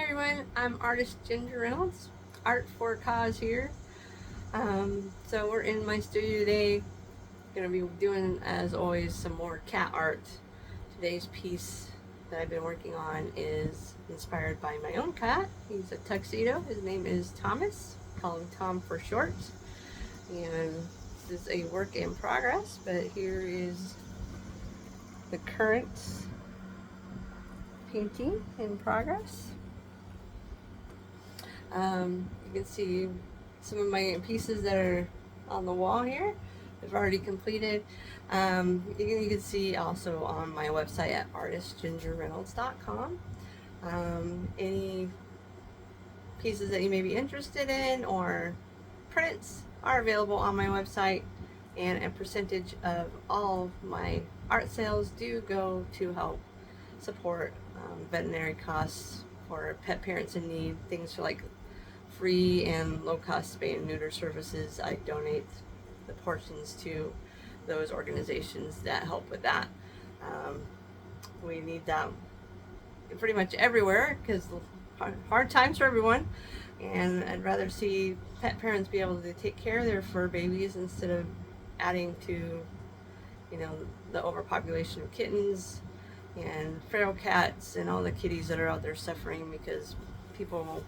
everyone, I'm artist Ginger Reynolds, Art for Cause here. So we're in my studio today, going to be doing, as always, some more cat art. Today's piece that I've been working on is inspired by my own cat. He's a Tuxedo. His name is Thomas, call him Tom for short. And this is a work in progress, but here is the current painting in progress. You can see some of my pieces that are on the wall here. I've already completed. You can see also on my website at artistgingerreynolds.com. Any pieces that you may be interested in or prints are available on my website, and a percentage of all of my art sales do go to help support veterinary costs for pet parents in need, things like free and low-cost spay and neuter services. I donate the portions to those organizations that help with that. We need that pretty much everywhere because hard times for everyone, and I'd rather see pet parents be able to take care of their fur babies instead of adding to, the overpopulation of kittens and feral cats and all the kitties that are out there suffering because people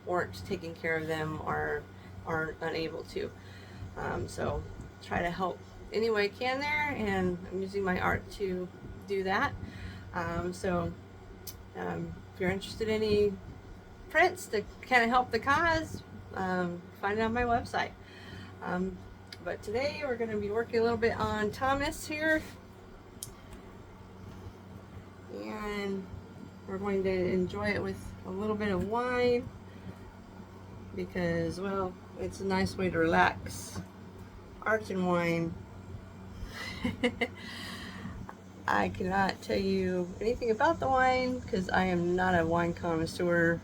weren't taking care of them or are unable to. So try to help any way I can there, and I'm using my art to do that. If you're interested in any prints to kind of help the cause, find it on my website. But today we're going to be working a little bit on Thomas here, and we're going to enjoy it with a little bit of wine because, well, it's a nice way to relax. Art and wine. I cannot tell you anything about the wine because I am not a wine connoisseur.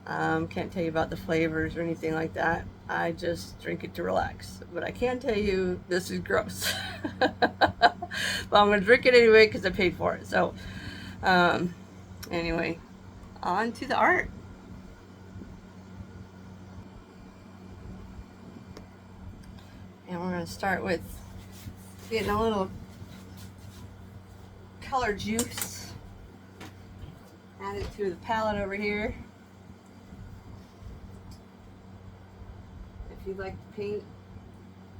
Can't tell you about the flavors or anything like that. I just drink it to relax. But I can tell you this is gross. But I'm going to drink it anyway because I paid for it. So, anyway, on to the art. And we're going to start with getting a little color juice. Add it to the palette over here. If you'd like to paint,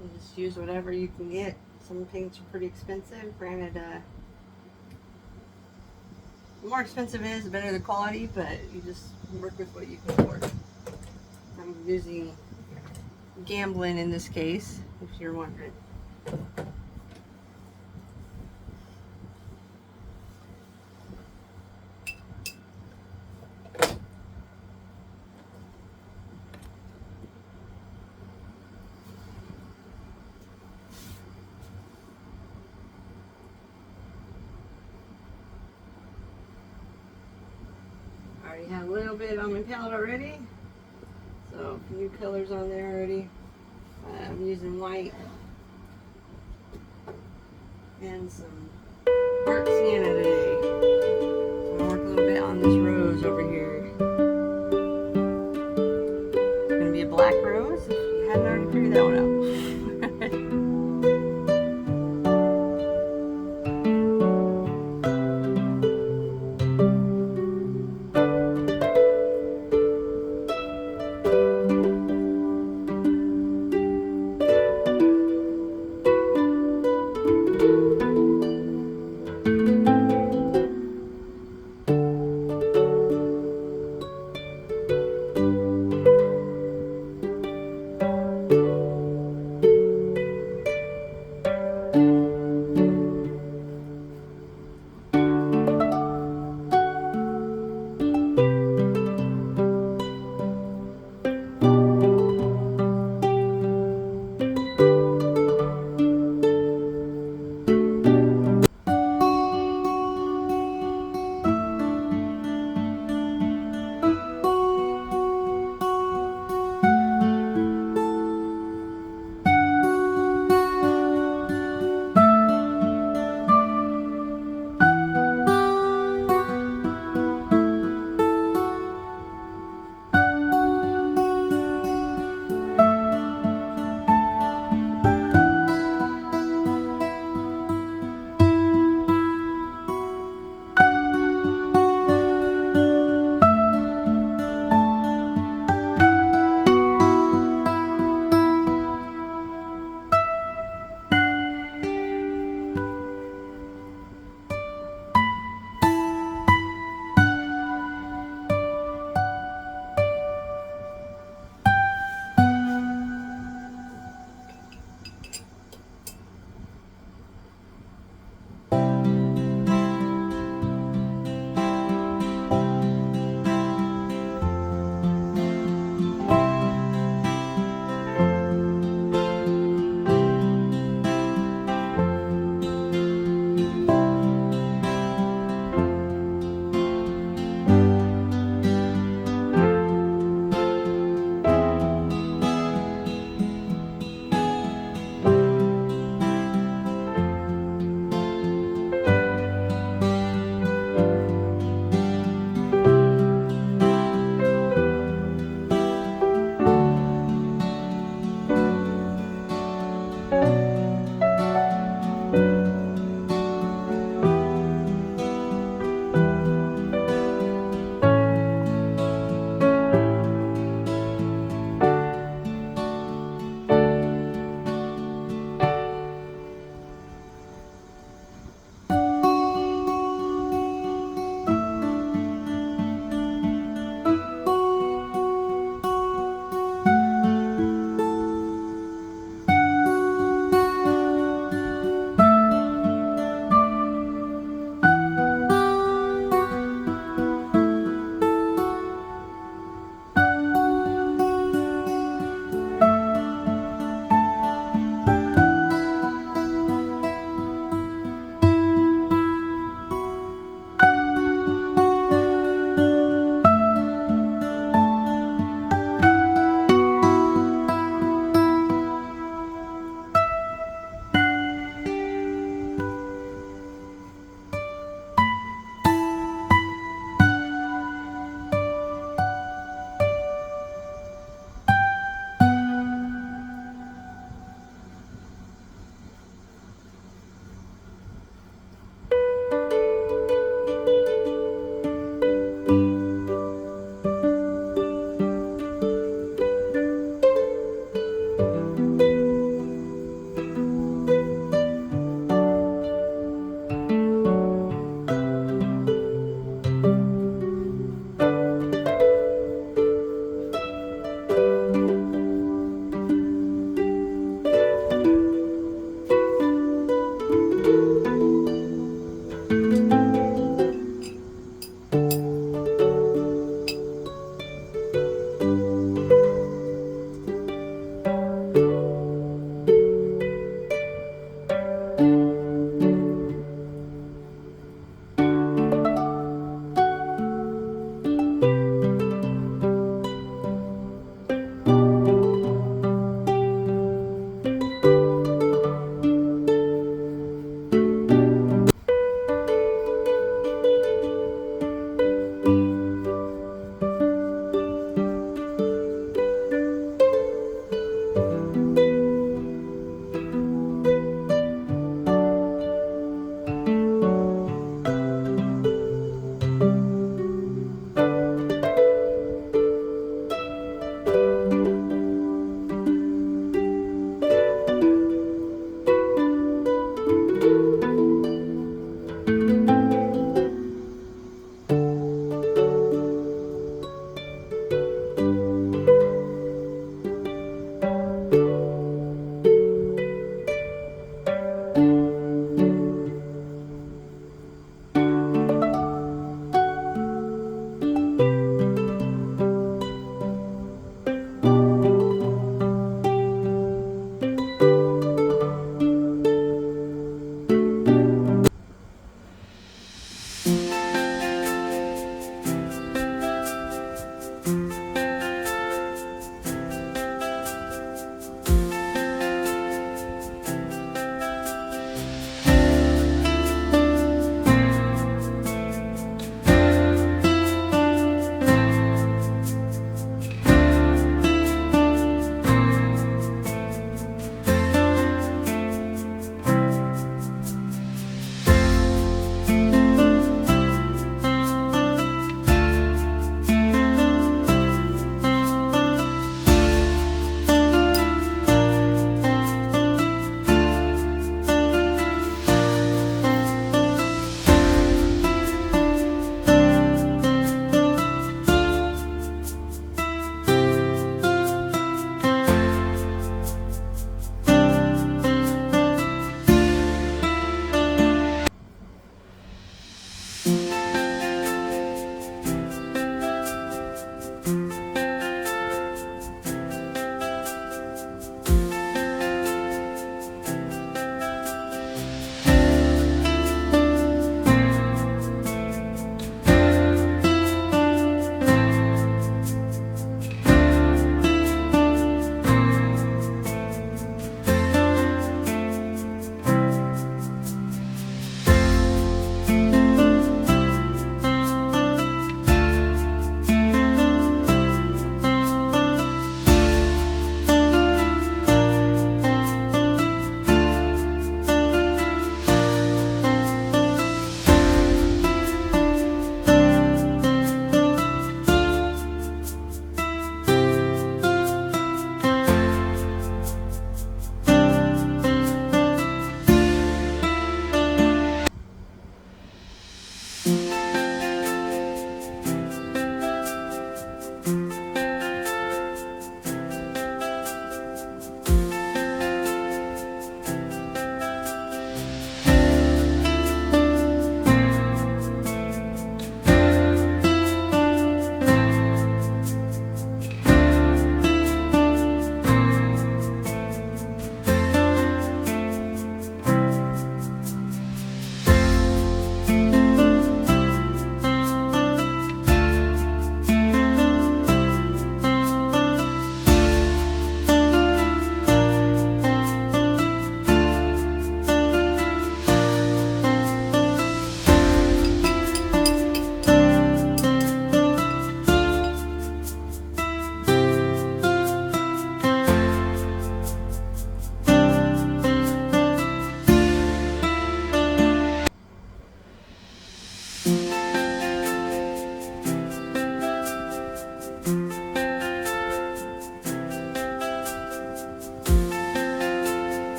you just use whatever you can get. Some paints are pretty expensive. Granted, the more expensive it is, the better the quality, but you just work with what you can afford. I'm using Gambling in this case, if you're wondering. I already have a little bit on my palette already. So a few colors on there already. I'm using white and some dark sienna today. So I'm gonna work a little bit on this rose over here. It's gonna be a black rose if you hadn't already figured that one out.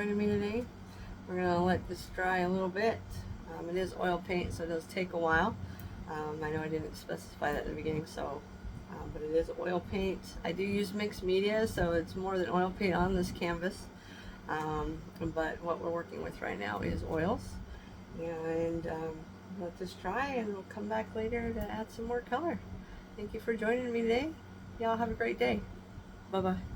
joining me today. We're going to let this dry a little bit. It is oil paint, so it does take a while. I know I didn't specify that in the beginning, but it is oil paint. I do use mixed media, so it's more than oil paint on this canvas. But what we're working with right now is oils. And let this dry, and we'll come back later to add some more color. Thank you for joining me today. Y'all have a great day. Bye-bye.